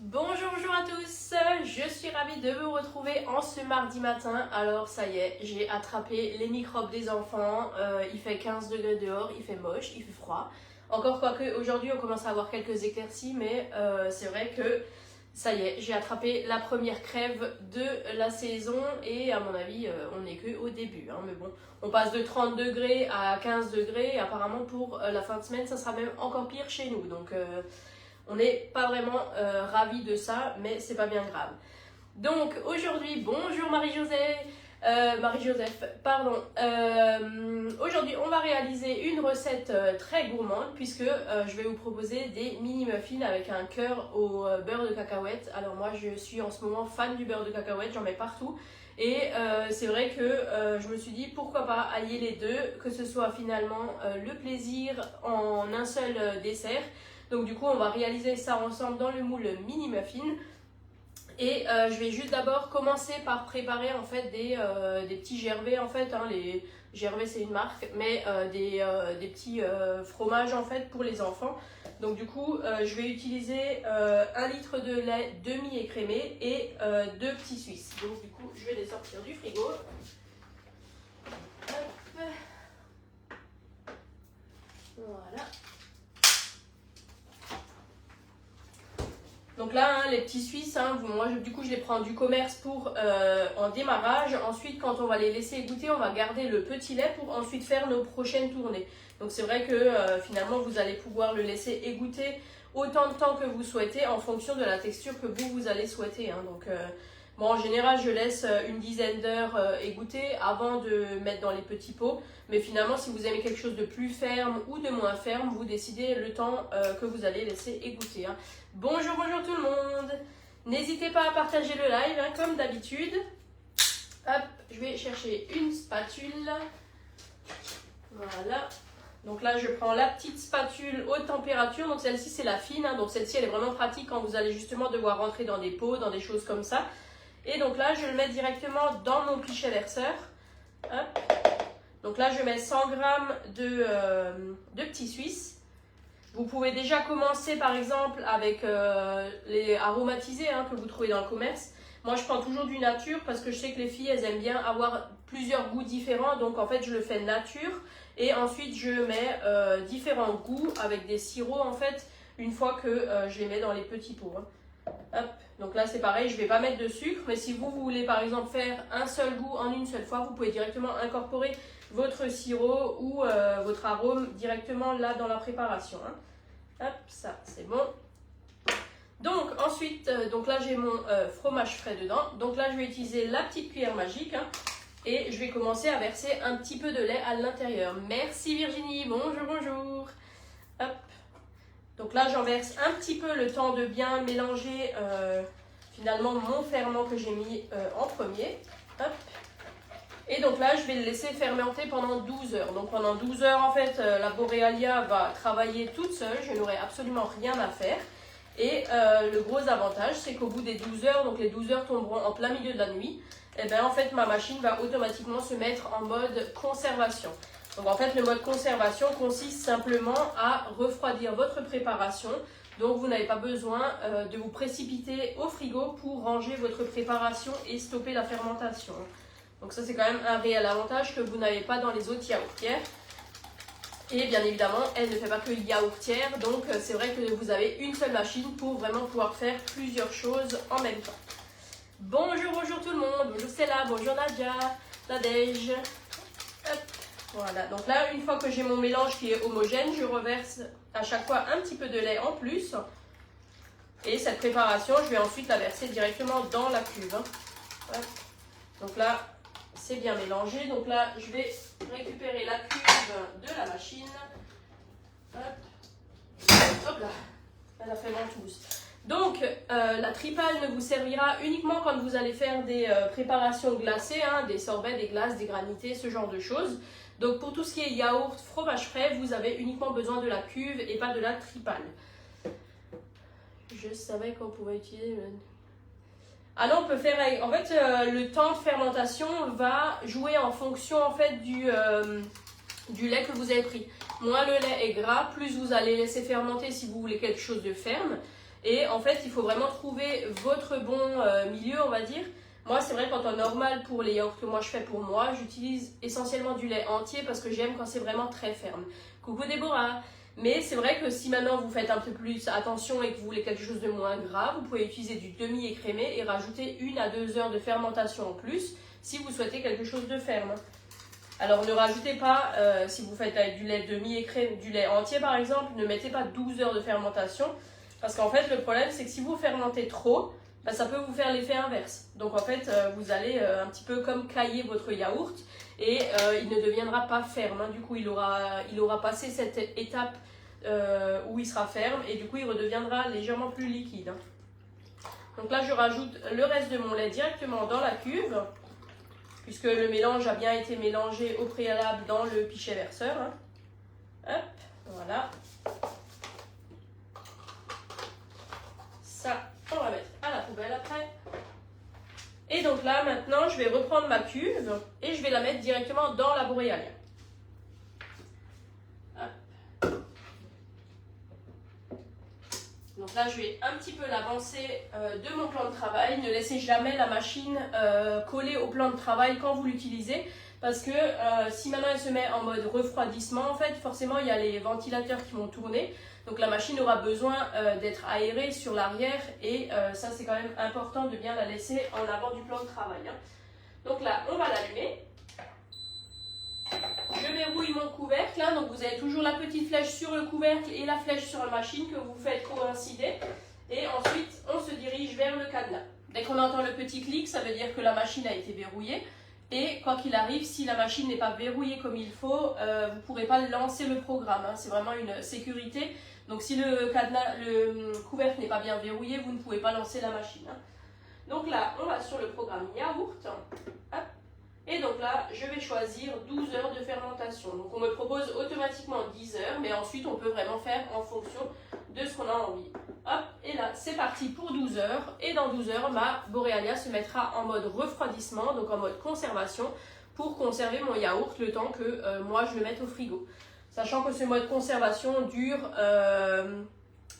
Bonjour, bonjour à tous, je suis ravie de vous retrouver en ce mardi matin. Alors ça y est, j'ai attrapé les microbes des enfants, il fait 15 degrés dehors, il fait moche, il fait froid. Encore quoique aujourd'hui on commence à avoir quelques éclaircies, mais c'est vrai que ça y est, j'ai attrapé la première crève de la saison et à mon avis on n'est que au début. Hein, mais bon, on passe de 30 degrés à 15 degrés et apparemment pour la fin de semaine ça sera même encore pire chez nous. Donc on n'est pas vraiment ravis de ça, mais c'est pas bien grave. Donc aujourd'hui, bonjour Marie-Joseph, pardon. Aujourd'hui, on va réaliser une recette très gourmande puisque je vais vous proposer des mini muffins avec un cœur au beurre de cacahuète. Alors moi, je suis en ce moment fan du beurre de cacahuète, j'en mets partout. Et c'est vrai que je me suis dit pourquoi pas allier les deux, que ce soit finalement le plaisir en un seul dessert. Donc du coup, on va réaliser ça ensemble dans le moule mini muffin. Et je vais juste d'abord commencer par préparer en fait des petits gervais en fait. Hein, les gervais c'est une marque, mais des petits fromages en fait pour les enfants. Donc du coup, je vais utiliser 1 litre de lait demi-écrémé et 2 petits suisses. Donc du coup, je vais les sortir du frigo. Hop. Voilà. Donc là, hein, les petits Suisses, hein, moi du coup je les prends du commerce pour en démarrage. Ensuite, quand on va les laisser égoutter, on va garder le petit lait pour ensuite faire nos prochaines tournées. Donc c'est vrai que finalement vous allez pouvoir le laisser égoutter autant de temps que vous souhaitez en fonction de la texture que vous allez souhaiter. Hein. Donc bon, en général, je laisse une dizaine d'heures égoutter avant de mettre dans les petits pots. Mais finalement, si vous aimez quelque chose de plus ferme ou de moins ferme, vous décidez le temps que vous allez laisser égoutter. Hein. Bonjour, bonjour tout le monde. N'hésitez pas à partager le live, hein, comme d'habitude. Hop, je vais chercher une spatule. Voilà. Donc là, je prends la petite spatule haute température. Donc celle-ci, c'est la fine. Hein, donc celle-ci, elle est vraiment pratique quand vous allez justement devoir rentrer dans des pots, dans des choses comme ça. Et donc là, je le mets directement dans mon pichet verseur. Hop. Donc là, je mets 100 g de petits Suisses. Vous pouvez déjà commencer par exemple avec les aromatisés hein, que vous trouvez dans le commerce. Moi, je prends toujours du nature parce que je sais que les filles, elles aiment bien avoir plusieurs goûts différents. Donc en fait, je le fais nature. Et ensuite, je mets différents goûts avec des sirops en fait, une fois que je les mets dans les petits pots. Hein. Hop. Donc là c'est pareil, je ne vais pas mettre de sucre, mais si vous voulez par exemple faire un seul goût en une seule fois, vous pouvez directement incorporer votre sirop ou votre arôme directement là dans la préparation. Hein. Hop, ça c'est bon. Donc ensuite, donc là j'ai mon fromage frais dedans. Donc là je vais utiliser la petite cuillère magique hein, et je vais commencer à verser un petit peu de lait à l'intérieur. Merci Virginie, bonjour, bonjour. Hop. Donc là, j'en verse un petit peu le temps de bien mélanger finalement mon ferment que j'ai mis en premier. Hop. Et donc là, je vais le laisser fermenter pendant 12 heures. Donc pendant 12 heures, en fait, la Borealia va travailler toute seule. Je n'aurai absolument rien à faire. Et le gros avantage, c'est qu'au bout des 12 heures, donc les 12 heures tomberont en plein milieu de la nuit, et bien en fait, ma machine va automatiquement se mettre en mode conservation. Donc en fait, le mode conservation consiste simplement à refroidir votre préparation. Donc vous n'avez pas besoin de vous précipiter au frigo pour ranger votre préparation et stopper la fermentation. Donc ça c'est quand même un réel avantage que vous n'avez pas dans les autres yaourtières. Et bien évidemment, elle ne fait pas que yaourtière. Donc c'est vrai que vous avez une seule machine pour vraiment pouvoir faire plusieurs choses en même temps. Bonjour, bonjour tout le monde. Bonjour Stella, bonjour Nadia, Nadège. Hop. Voilà, donc là, une fois que j'ai mon mélange qui est homogène, je reverse à chaque fois un petit peu de lait en plus. Et cette préparation, je vais ensuite la verser directement dans la cuve. Hein. Donc là, c'est bien mélangé. Donc là, je vais récupérer la cuve de la machine. Hop, hop là, elle a fait menteuse. Donc, la tripale ne vous servira uniquement quand vous allez faire des préparations glacées, hein, des sorbets, des glaces, des granités, ce genre de choses. Donc pour tout ce qui est yaourt, fromage frais, vous avez uniquement besoin de la cuve et pas de la tripale. Je savais qu'on pouvait utiliser... Ah non, on peut faire... En fait, le temps de fermentation va jouer en fonction en fait, du lait que vous avez pris. Moins le lait est gras, plus vous allez laisser fermenter si vous voulez quelque chose de ferme. Et en fait, il faut vraiment trouver votre bon milieu, on va dire. Moi, c'est vrai qu'en temps normal, pour les yaourts que moi je fais pour moi, j'utilise essentiellement du lait entier parce que j'aime quand c'est vraiment très ferme. Coucou Déborah! Mais c'est vrai que si maintenant vous faites un peu plus attention et que vous voulez quelque chose de moins gras, vous pouvez utiliser du demi-écrémé et rajouter 1 à 2 heures de fermentation en plus si vous souhaitez quelque chose de ferme. Alors ne rajoutez pas, si vous faites avec du lait demi-écrémé, du lait entier par exemple, ne mettez pas 12 heures de fermentation parce qu'en fait le problème c'est que si vous fermentez trop, ça peut vous faire l'effet inverse. Donc en fait vous allez un petit peu comme cailler votre yaourt et il ne deviendra pas ferme. Du coup il aura passé cette étape où il sera ferme et du coup il redeviendra légèrement plus liquide. Donc là je rajoute le reste de mon lait directement dans la cuve puisque le mélange a bien été mélangé au préalable dans le pichet verseur. Hop, voilà. Ça, on va mettre à la poubelle après. Et donc là, maintenant, je vais reprendre ma cuve et je vais la mettre directement dans la Borealia. Donc là, je vais un petit peu l'avancer de mon plan de travail. Ne laissez jamais la machine coller au plan de travail quand vous l'utilisez. Parce que si maintenant elle se met en mode refroidissement, en fait, forcément, il y a les ventilateurs qui vont tourner. Donc la machine aura besoin d'être aérée sur l'arrière. Et ça, c'est quand même important de bien la laisser en avant du plan de travail. Donc là, on va l'allumer. Je verrouille mon couvercle, donc vous avez toujours la petite flèche sur le couvercle et la flèche sur la machine que vous faites coïncider. Et ensuite, on se dirige vers le cadenas. Dès qu'on entend le petit clic, ça veut dire que la machine a été verrouillée. Et quoi qu'il arrive, si la machine n'est pas verrouillée comme il faut, vous ne pourrez pas lancer le programme. C'est vraiment une sécurité. Donc si le couvercle n'est pas bien verrouillé, vous ne pouvez pas lancer la machine. Donc là, on va sur le programme yaourt. Hop. Et donc là, je vais choisir 12 heures de fermentation. Donc on me propose automatiquement 10 heures, mais ensuite on peut vraiment faire en fonction de ce qu'on a envie. Hop, et là, c'est parti pour 12 heures. Et dans 12 heures, ma Borealia se mettra en mode refroidissement, donc en mode conservation, pour conserver mon yaourt le temps que moi je le mette au frigo. Sachant que ce mode conservation dure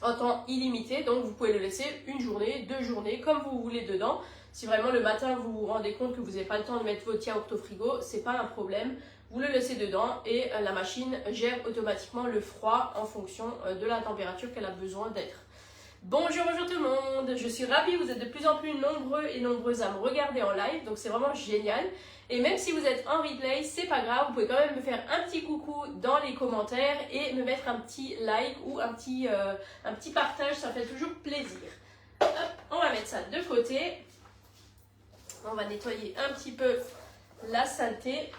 en temps illimité, donc vous pouvez le laisser une journée, 2 journées, comme vous voulez dedans. Si vraiment le matin vous vous rendez compte que vous n'avez pas le temps de mettre votre yaourt au frigo, c'est pas un problème. Vous le laissez dedans et la machine gère automatiquement le froid en fonction de la température qu'elle a besoin d'être. Bonjour tout le monde, je suis ravie, vous êtes de plus en plus nombreux et nombreuses à me regarder en live, donc c'est vraiment génial. Et même si vous êtes en replay, c'est pas grave, vous pouvez quand même me faire un petit coucou dans les commentaires et me mettre un petit like ou un petit partage, ça fait toujours plaisir. Hop, on va mettre ça de côté. On va nettoyer un petit peu la saleté.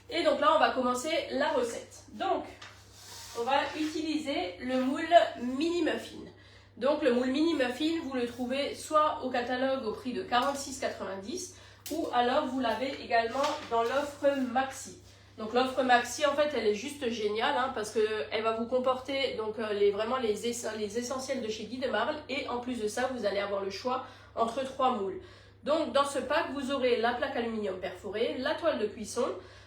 Et donc là, on va commencer la recette. Donc, on va utiliser le moule mini muffin. Donc, le moule mini muffin, vous le trouvez soit au catalogue au prix de 46,90 ou alors vous l'avez également dans l'offre maxi. Donc, l'offre maxi, en fait, elle est juste géniale parce qu'elle va vous comporter donc, vraiment les essentiels de chez Guy de Marle. Et en plus de ça, vous allez avoir le choix entre 3 moules. Donc dans ce pack, vous aurez la plaque aluminium perforée, la toile de cuisson,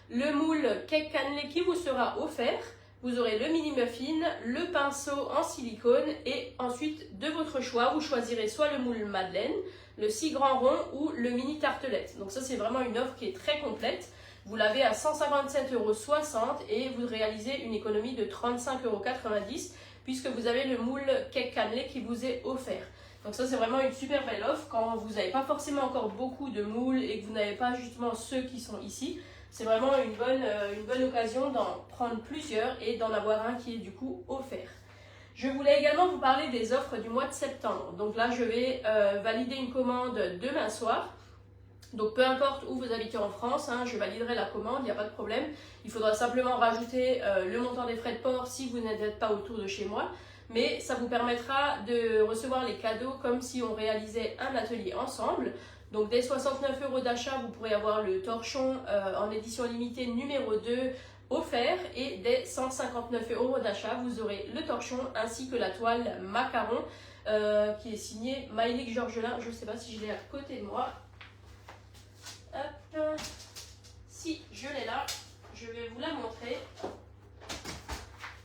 le moule cake cannelé qui vous sera offert, vous aurez le mini muffin, le pinceau en silicone et ensuite de votre choix, vous choisirez soit le moule madeleine, le 6 grands rond ou le mini tartelette. Donc ça c'est vraiment une offre qui est très complète. Vous l'avez à 157,60 € et vous réalisez une économie de 35,90 € puisque vous avez le moule cake cannelé qui vous est offert. Donc ça c'est vraiment une super belle offre quand vous n'avez pas forcément encore beaucoup de moules et que vous n'avez pas justement ceux qui sont ici. C'est vraiment une bonne occasion d'en prendre plusieurs et d'en avoir un qui est du coup offert. Je voulais également vous parler des offres du mois de septembre. Donc là je vais valider une commande demain soir. Donc peu importe où vous habitez en France, je validerai la commande, il n'y a pas de problème. Il faudra simplement rajouter le montant des frais de port si vous n'êtes pas autour de chez moi. Mais ça vous permettra de recevoir les cadeaux comme si on réalisait un atelier ensemble. Donc dès 69 € d'achat, vous pourrez avoir le torchon en édition limitée numéro 2 offert. Et dès 159 € d'achat, vous aurez le torchon ainsi que la toile macaron qui est signée Maïlik Georgelin. Je ne sais pas si je l'ai à côté de moi. Hop. Si je l'ai là, je vais vous la montrer.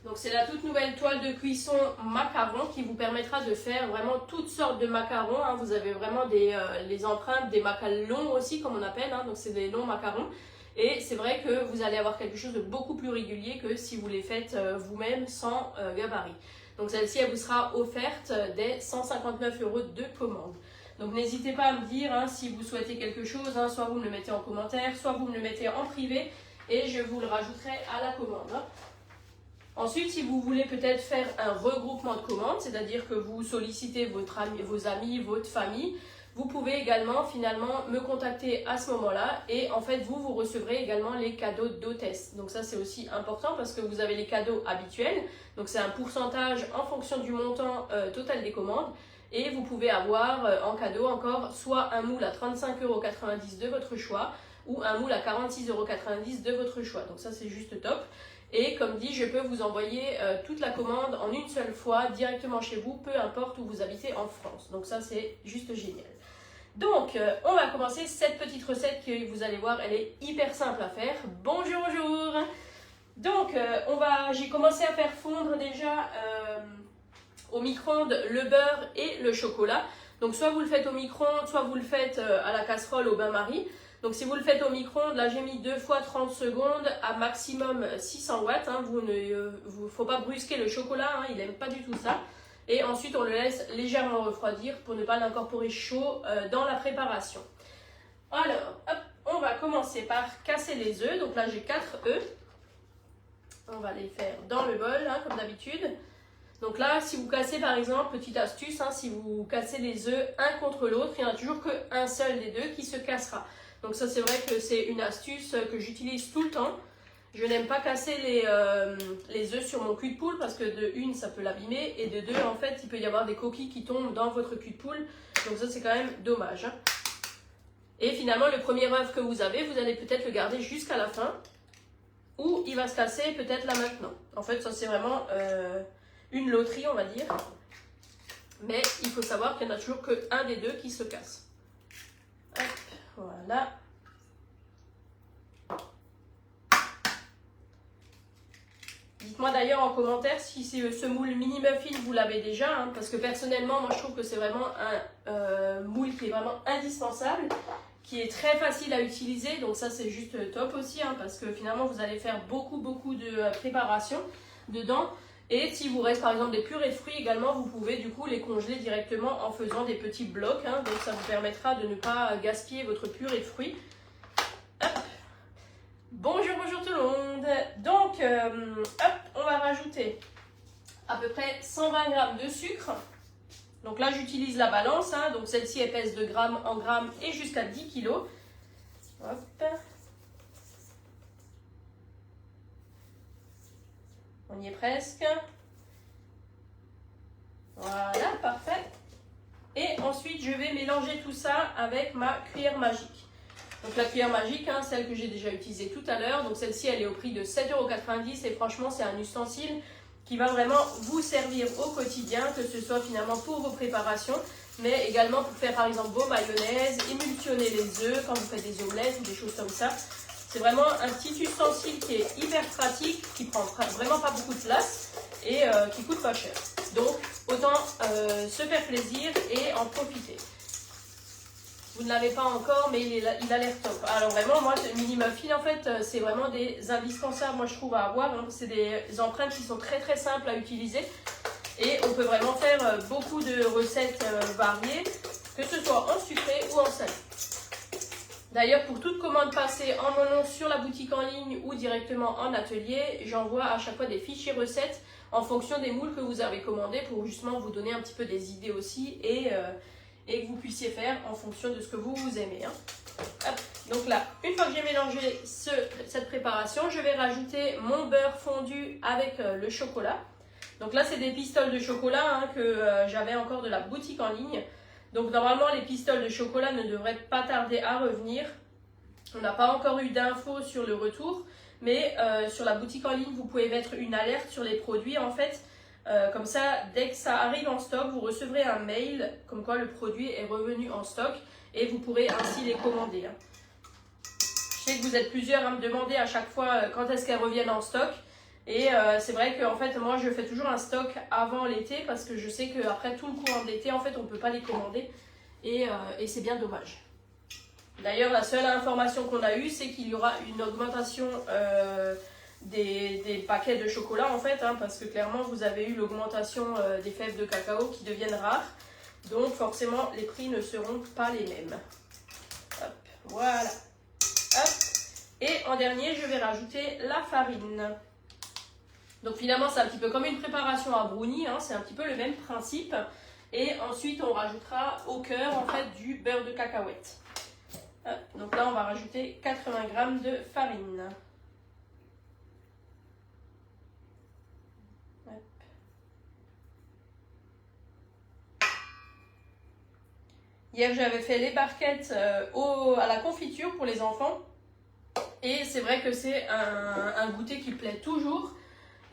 Donc c'est la toute nouvelle nouvelle toile de cuisson macaron qui vous permettra de faire vraiment toutes sortes de macarons. Hein. Vous avez vraiment les empreintes des macarons longs aussi, comme on appelle, hein. Donc c'est des longs macarons. Et c'est vrai que vous allez avoir quelque chose de beaucoup plus régulier que si vous les faites vous-même sans gabarit. Donc celle-ci, elle vous sera offerte dès 159 € de commande. Donc n'hésitez pas à me dire hein, si vous souhaitez quelque chose, hein, soit vous me le mettez en commentaire, soit vous me le mettez en privé et je vous le rajouterai à la commande. Hein. Ensuite, si vous voulez peut-être faire un regroupement de commandes, c'est-à-dire que vous sollicitez vos amis, votre famille, vous pouvez également finalement me contacter à ce moment-là et en fait vous recevrez également les cadeaux d'hôtesse. Donc ça c'est aussi important parce que vous avez les cadeaux habituels, donc c'est un pourcentage en fonction du montant total des commandes et vous pouvez avoir en cadeau encore soit un moule à 35,90 € de votre choix ou un moule à 46,90 € de votre choix. Donc ça c'est juste top. Et comme dit, je peux vous envoyer toute la commande en une seule fois directement chez vous, peu importe où vous habitez en France. Donc ça c'est juste génial. Donc, on va commencer cette petite recette que vous allez voir, elle est hyper simple à faire. Bonjour, bonjour. Donc, j'ai commencé à faire fondre déjà au micro-ondes le beurre et le chocolat. Donc, soit vous le faites au micro-ondes, soit vous le faites à la casserole au bain-marie. Donc, si vous le faites au micro-ondes, là j'ai mis 2 fois 30 secondes à maximum 600 watts. Hein. Faut pas brusquer le chocolat, hein, il n'aime pas du tout ça. Et ensuite, on le laisse légèrement refroidir pour ne pas l'incorporer chaud dans la préparation. Alors, hop, on va commencer par casser les œufs. Donc là, j'ai 4 œufs. On va les faire dans le bol, hein, comme d'habitude. Donc là, si vous cassez par exemple, petite astuce, hein, si vous cassez les œufs un contre l'autre, il n'y en a toujours qu'un seul des deux qui se cassera. Donc ça, c'est vrai que c'est une astuce que j'utilise tout le temps. Je n'aime pas casser les œufs sur mon cul de poule parce que de une, ça peut l'abîmer et de deux, en fait, il peut y avoir des coquilles qui tombent dans votre cul de poule. Donc ça, c'est quand même dommage. Hein. Et finalement, le premier œuf que vous avez, vous allez peut-être le garder jusqu'à la fin ou il va se casser peut-être là maintenant. En fait, ça, c'est vraiment une loterie, on va dire. Mais il faut savoir qu'il n'y en a toujours qu'un des deux qui se casse. Hop, voilà. Dites-moi d'ailleurs en commentaire si ce moule mini muffin vous l'avez déjà, hein, parce que personnellement, moi je trouve que c'est vraiment un moule qui est vraiment indispensable, qui est très facile à utiliser, donc ça c'est juste top aussi, hein, parce que finalement vous allez faire beaucoup de préparation dedans. Et s'il vous reste par exemple des purées de fruits également, vous pouvez du coup les congeler directement en faisant des petits blocs, hein, donc ça vous permettra de ne pas gaspiller votre purée de fruits. Hop. Bonjour, bonjour tout le monde. Donc, hop, on va rajouter à peu près 120 g de sucre. Donc là, j'utilise la balance. Hein, donc celle-ci, elle pèse de grammes en grammes et jusqu'à 10 kg. Hop. On y est presque. Voilà, parfait. Et ensuite, je vais mélanger tout ça avec ma cuillère magique. Donc la cuillère magique, hein, celle que j'ai déjà utilisée tout à l'heure, donc celle-ci elle est au prix de 7,90 € et franchement c'est un ustensile qui va vraiment vous servir au quotidien, que ce soit finalement pour vos préparations, mais également pour faire par exemple vos mayonnaises, émulsionner les œufs quand vous faites des omelettes ou des choses comme ça. C'est vraiment un petit ustensile qui est hyper pratique, qui prend vraiment pas beaucoup de place et qui coûte pas cher. Donc autant se faire plaisir et en profiter. Vous ne l'avez pas encore, mais il a l'air top. Alors vraiment, moi, le mini muffin, en fait, c'est vraiment des indispensables, moi, je trouve, à avoir. Hein. C'est des empreintes qui sont très simples à utiliser. Et on peut vraiment faire beaucoup de recettes variées, que ce soit en sucré ou en salé. D'ailleurs, pour toute commande passée en mon nom sur la boutique en ligne ou directement en atelier, j'envoie à chaque fois des fichiers recettes en fonction des moules que vous avez commandés pour justement vous donner un petit peu des idées aussi et que vous puissiez faire en fonction de ce que vous aimez. Hein. Hop. Donc là, une fois que j'ai mélangé cette préparation, je vais rajouter mon beurre fondu avec le chocolat. Donc là, c'est des pistoles de chocolat hein, que j'avais encore de la boutique en ligne. Donc normalement, les pistoles de chocolat ne devraient pas tarder à revenir. On n'a pas encore eu d'infos sur le retour, mais sur la boutique en ligne, vous pouvez mettre une alerte sur les produits en fait. Comme ça, dès que ça arrive en stock, vous recevrez un mail comme quoi le produit est revenu en stock et vous pourrez ainsi les commander. Hein. Je sais que vous êtes plusieurs à me demander à chaque fois quand est-ce qu'elles reviennent en stock. Et c'est vrai que en fait, moi, je fais toujours un stock avant l'été parce que je sais qu'après tout le courant de l'été, en fait, on ne peut pas les commander et c'est bien dommage. D'ailleurs, la seule information qu'on a eue, c'est qu'il y aura une augmentation des paquets de chocolat en fait, hein, parce que clairement, vous avez eu l'augmentation des fèves de cacao qui deviennent rares. Donc forcément, les prix ne seront pas les mêmes. Hop, voilà. Hop. Et en dernier, je vais rajouter la farine. Donc finalement, c'est un petit peu comme une préparation à brownie, hein, c'est un petit peu le même principe. Et ensuite, on rajoutera au cœur en fait du beurre de cacahuète. Hop, donc là, on va rajouter 80 g de farine. Hop. Hier, j'avais fait les barquettes à la confiture pour les enfants. Et c'est vrai que c'est un goûter qui plaît toujours.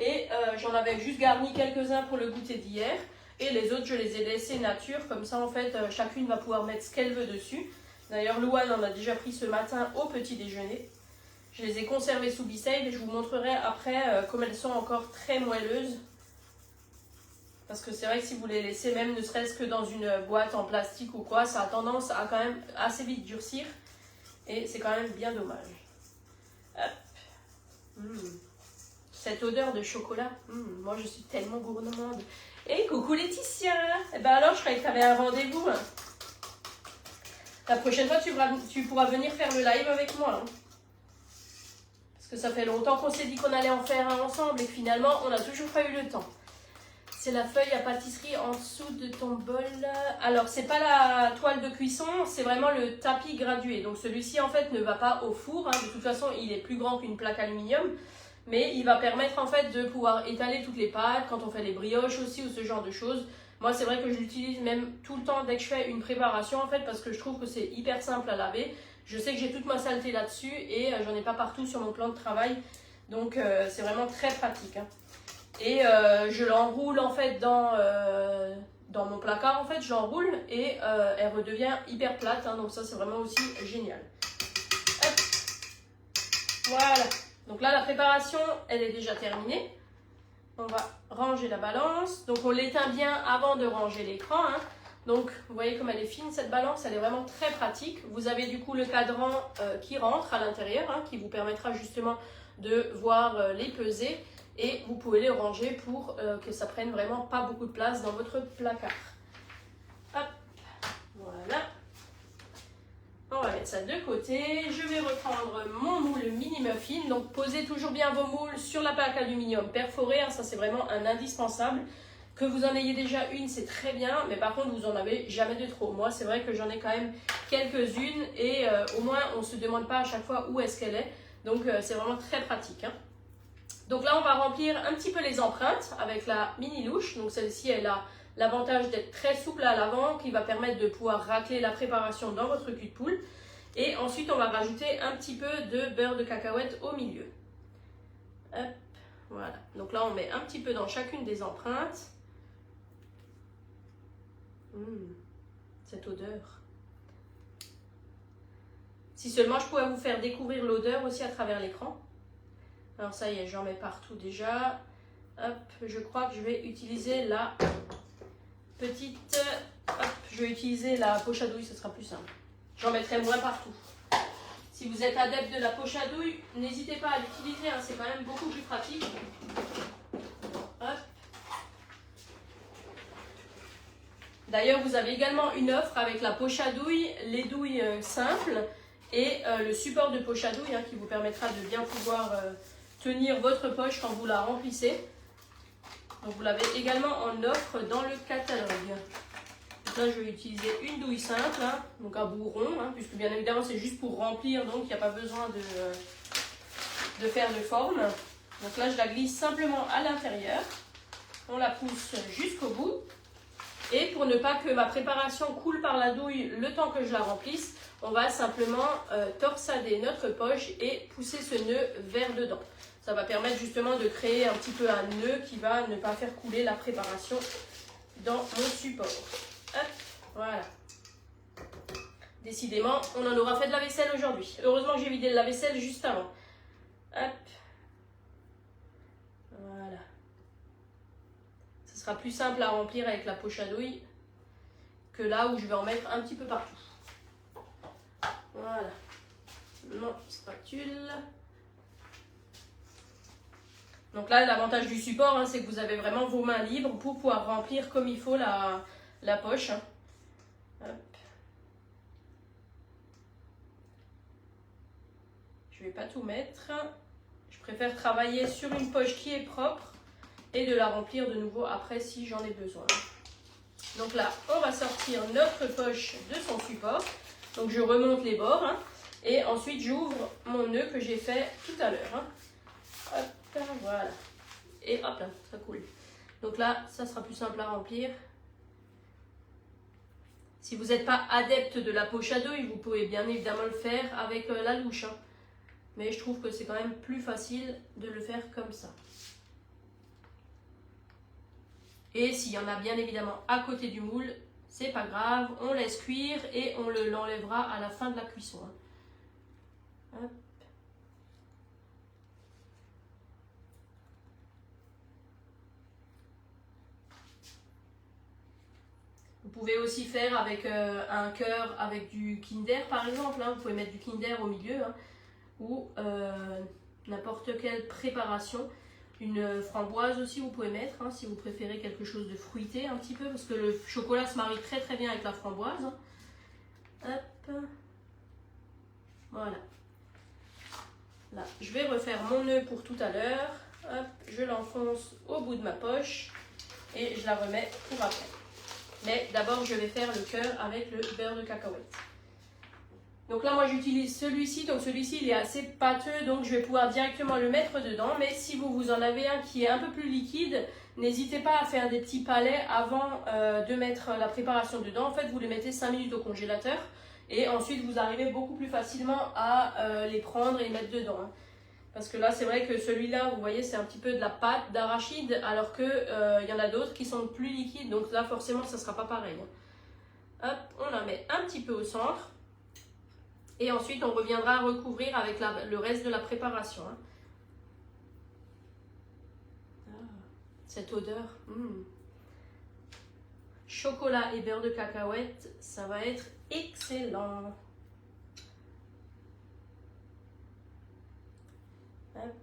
Et j'en avais juste garni quelques-uns pour le goûter d'hier. Et les autres, je les ai laissés nature. Comme ça, en fait, chacune va pouvoir mettre ce qu'elle veut dessus. D'ailleurs, Louane en a déjà pris ce matin au petit déjeuner. Je les ai conservées sous Bisave et je vous montrerai après comme elles sont encore très moelleuses. Parce que c'est vrai que si vous les laissez même ne serait-ce que dans une boîte en plastique ou quoi, ça a tendance à quand même assez vite durcir. Et c'est quand même bien dommage. Hop. Cette odeur de chocolat, moi je suis tellement gourmande. Et coucou Laetitia. Eh ben alors, je croyais que tu avais un rendez-vous. Hein. La prochaine fois, tu pourras venir faire le live avec moi. Hein. Parce que ça fait longtemps qu'on s'est dit qu'on allait en faire un ensemble et finalement, on n'a toujours pas eu le temps. C'est la feuille à pâtisserie en dessous de ton bol. Alors, c'est pas la toile de cuisson, c'est vraiment le tapis gradué. Donc, celui-ci, en fait, ne va pas au four. Hein. De toute façon, il est plus grand qu'une plaque aluminium. Mais il va permettre, en fait, de pouvoir étaler toutes les pâtes quand on fait les brioches aussi ou ce genre de choses. Moi, c'est vrai que je l'utilise même tout le temps dès que je fais une préparation, en fait, parce que je trouve que c'est hyper simple à laver. Je sais que j'ai toute ma saleté là-dessus et j'en ai pas partout sur mon plan de travail. Donc, c'est vraiment très pratique. Hein. Et je l'enroule en fait dans mon placard, en fait, je l'enroule et elle redevient hyper plate, hein, donc ça c'est vraiment aussi génial. Hop. Voilà, donc là la préparation elle est déjà terminée. On va ranger la balance, donc on l'éteint bien avant de ranger l'écran. Hein. Donc vous voyez comme elle est fine cette balance, elle est vraiment très pratique. Vous avez du coup le cadran qui rentre à l'intérieur, hein, qui vous permettra justement de voir les pesées. Et vous pouvez les ranger pour que ça prenne vraiment pas beaucoup de place dans votre placard. Hop, voilà. On va mettre ça de côté. Je vais reprendre mon moule mini muffin. Donc posez toujours bien vos moules sur la plaque aluminium perforée. Hein, ça c'est vraiment un indispensable. Que vous en ayez déjà une, c'est très bien. Mais par contre, vous en avez jamais de trop. Moi, c'est vrai que j'en ai quand même quelques-unes. Et au moins, on ne se demande pas à chaque fois où est-ce qu'elle est. Donc c'est vraiment très pratique. Hein. Donc là, on va remplir un petit peu les empreintes avec la mini louche. Donc celle-ci, elle a l'avantage d'être très souple à l'avant, qui va permettre de pouvoir racler la préparation dans votre cul de poule. Et ensuite, on va rajouter un petit peu de beurre de cacahuète au milieu. Hop, voilà. Donc là, on met un petit peu dans chacune des empreintes. Cette odeur. Si seulement je pouvais vous faire découvrir l'odeur aussi à travers l'écran. Alors ça y est, j'en mets partout déjà. Hop, je crois que je vais utiliser la petite... Hop, je vais utiliser la poche à douille, ce sera plus simple. J'en mettrai moins partout. Si vous êtes adepte de la poche à douille, n'hésitez pas à l'utiliser, hein, c'est quand même beaucoup plus pratique. Hop. D'ailleurs, vous avez également une offre avec la poche à douille, les douilles simples et le support de poche à douille hein, qui vous permettra de bien pouvoir... tenir votre poche quand vous la remplissez. Donc vous l'avez également en offre dans le catalogue. Donc là je vais utiliser une douille simple, hein, donc un bout rond, hein, puisque bien évidemment c'est juste pour remplir, donc il n'y a pas besoin de faire de forme. Donc là je la glisse simplement à l'intérieur. On la pousse jusqu'au bout. Et pour ne pas que ma préparation coule par la douille le temps que je la remplisse, on va simplement torsader notre poche et pousser ce nœud vers dedans. Ça va permettre justement de créer un petit peu un nœud qui va ne pas faire couler la préparation dans mon support. Hop, voilà. Décidément, on en aura fait de la vaisselle aujourd'hui. Heureusement que j'ai vidé le lave-vaisselle juste avant. Hop. Ce sera plus simple à remplir avec la poche à douille que là où je vais en mettre un petit peu partout. Voilà. Mon spatule. Donc là, l'avantage du support, hein, c'est que vous avez vraiment vos mains libres pour pouvoir remplir comme il faut la poche. Hein. Hop. Je ne vais pas tout mettre. Je préfère travailler sur une poche qui est propre et de la remplir de nouveau après si j'en ai besoin. Donc là, on va sortir notre poche de son support. Donc je remonte les bords hein, et ensuite j'ouvre mon nœud que j'ai fait tout à l'heure. Hein. Hop, voilà. Et hop là, ça coule. Donc là, ça sera plus simple à remplir. Si vous n'êtes pas adepte de la poche à douille, vous pouvez bien évidemment le faire avec la louche. Hein. Mais je trouve que c'est quand même plus facile de le faire comme ça. Et s'il y en a bien évidemment à côté du moule, c'est pas grave, on laisse cuire et on l'enlèvera à la fin de la cuisson. Hop. Vous pouvez aussi faire avec un cœur avec du Kinder par exemple, hein. Vous pouvez mettre du Kinder au milieu hein, ou n'importe quelle préparation. Une framboise aussi vous pouvez mettre hein, si vous préférez quelque chose de fruité un petit peu parce que le chocolat se marie très très bien avec la framboise. Hop. Voilà. Là, je vais refaire mon nœud pour tout à l'heure. Hop, je l'enfonce au bout de ma poche et je la remets pour après. Mais d'abord je vais faire le cœur avec le beurre de cacahuète. Donc là, moi, j'utilise celui-ci. Donc celui-ci, il est assez pâteux, donc je vais pouvoir directement le mettre dedans. Mais si vous en avez un qui est un peu plus liquide, n'hésitez pas à faire des petits palets avant de mettre la préparation dedans. En fait, vous les mettez 5 minutes au congélateur. Et ensuite, vous arrivez beaucoup plus facilement à les prendre et les mettre dedans. Hein. Parce que là, c'est vrai que celui-là, vous voyez, c'est un petit peu de la pâte d'arachide. Alors qu'il y en a d'autres qui sont plus liquides. Donc là, forcément, ça ne sera pas pareil. Hein. Hop, on la met un petit peu au centre. Et ensuite, on reviendra recouvrir avec le reste de la préparation. Hein. Ah, cette odeur. Chocolat et beurre de cacahuète, ça va être excellent. Hop.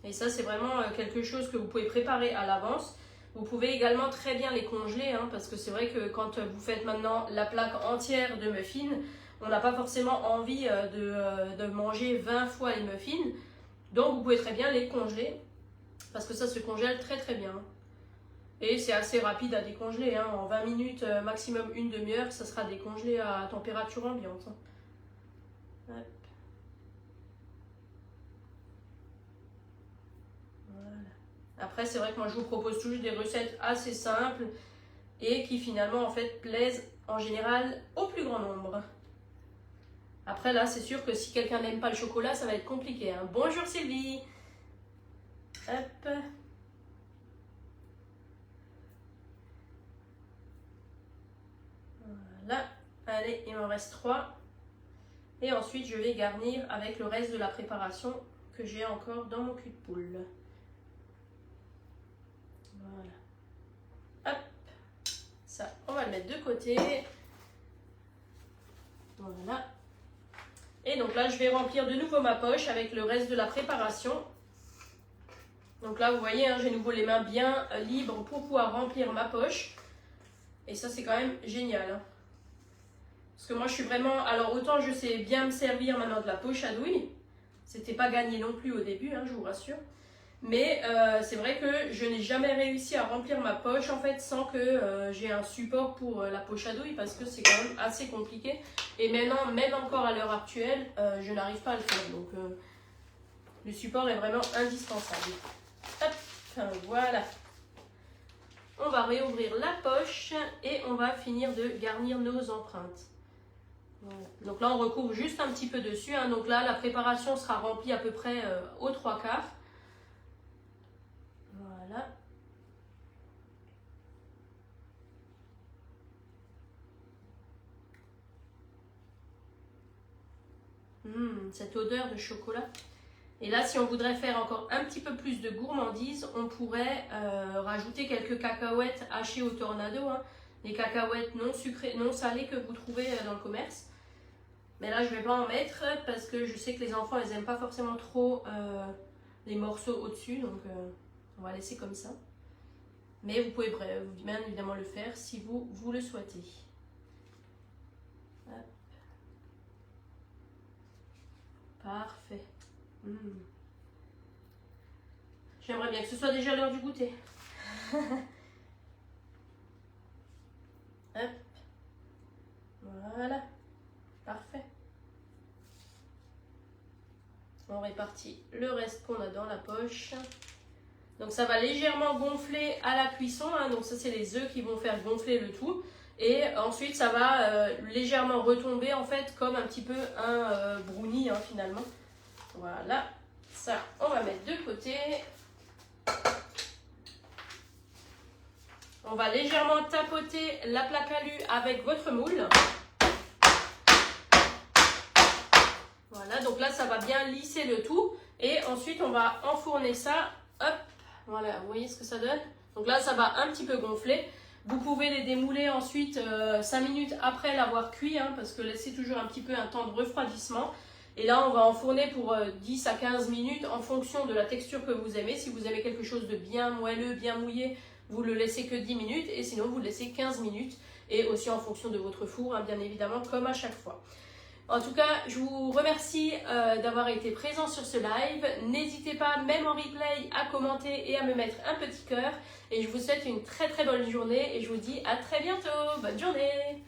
Et ça, c'est vraiment quelque chose que vous pouvez préparer à l'avance. Vous pouvez également très bien les congeler, hein, parce que c'est vrai que quand vous faites maintenant la plaque entière de muffins, on n'a pas forcément envie de manger 20 fois les muffins. Donc vous pouvez très bien les congeler, parce que ça se congèle très très bien. Et c'est assez rapide à décongeler, hein. En 20 minutes, maximum une demi-heure, ça sera décongelé à température ambiante. Hop. Après, c'est vrai que moi, je vous propose toujours des recettes assez simples et qui finalement, en fait, plaisent en général au plus grand nombre. Après, là, c'est sûr que si quelqu'un n'aime pas le chocolat, ça va être compliqué. Hein. Bonjour Sylvie. Hop. Voilà. Allez, il m'en reste 3. Et ensuite, je vais garnir avec le reste de la préparation que j'ai encore dans mon cul de poule. Voilà. Hop. Ça, on va le mettre de côté. Voilà. Et donc là, je vais remplir de nouveau ma poche avec le reste de la préparation. Donc là, vous voyez, hein, j'ai de nouveau les mains bien libres pour pouvoir remplir ma poche. Et ça, c'est quand même génial. Hein. Parce que moi, je suis vraiment... Alors, autant je sais bien me servir maintenant de la poche à douille. C'était pas gagné non plus au début, hein, je vous rassure. Mais c'est vrai que je n'ai jamais réussi à remplir ma poche en fait sans que j'ai un support pour la poche à douille parce que c'est quand même assez compliqué. Et maintenant, même encore à l'heure actuelle, je n'arrive pas à le faire. Donc le support est vraiment indispensable. Hop, voilà. On va réouvrir la poche et on va finir de garnir nos empreintes. Voilà. Donc là, on recouvre juste un petit peu dessus. Hein. Donc là, la préparation sera remplie à peu près aux 3/4. Voilà. Cette odeur de chocolat. Et là, si on voudrait faire encore un petit peu plus de gourmandise, on pourrait rajouter quelques cacahuètes hachées au tornado, hein, les cacahuètes non sucrées, non salées que vous trouvez dans le commerce. Mais là, je ne vais pas en mettre parce que je sais que les enfants, ils n'aiment pas forcément trop les morceaux au-dessus, donc on va laisser comme ça. Mais vous pouvez bien évidemment le faire si vous le souhaitez. Hop. Parfait. J'aimerais bien que ce soit déjà l'heure du goûter. Hop. Voilà. Parfait. On répartit le reste qu'on a dans la poche. Donc ça va légèrement gonfler à la cuisson, hein. Donc ça c'est les œufs qui vont faire gonfler le tout. Et ensuite ça va légèrement retomber en fait comme un petit peu un brownie hein, finalement. Voilà, ça on va mettre de côté. On va légèrement tapoter la plaque alu avec votre moule. Voilà, donc là ça va bien lisser le tout. Et ensuite on va enfourner ça. Hop, voilà, vous voyez ce que ça donne? Donc là ça va un petit peu gonfler. Vous pouvez les démouler ensuite 5 minutes après l'avoir cuit, hein, parce que laissez toujours un petit peu un temps de refroidissement. Et là, on va enfourner pour 10 à 15 minutes en fonction de la texture que vous aimez. Si vous aimez quelque chose de bien moelleux, bien mouillé, vous le laissez que 10 minutes. Et sinon, vous le laissez 15 minutes. Et aussi en fonction de votre four, hein, bien évidemment, comme à chaque fois. En tout cas, je vous remercie d'avoir été présent sur ce live. N'hésitez pas, même en replay, à commenter et à me mettre un petit cœur. Et je vous souhaite une très très bonne journée et je vous dis à très bientôt. Bonne journée!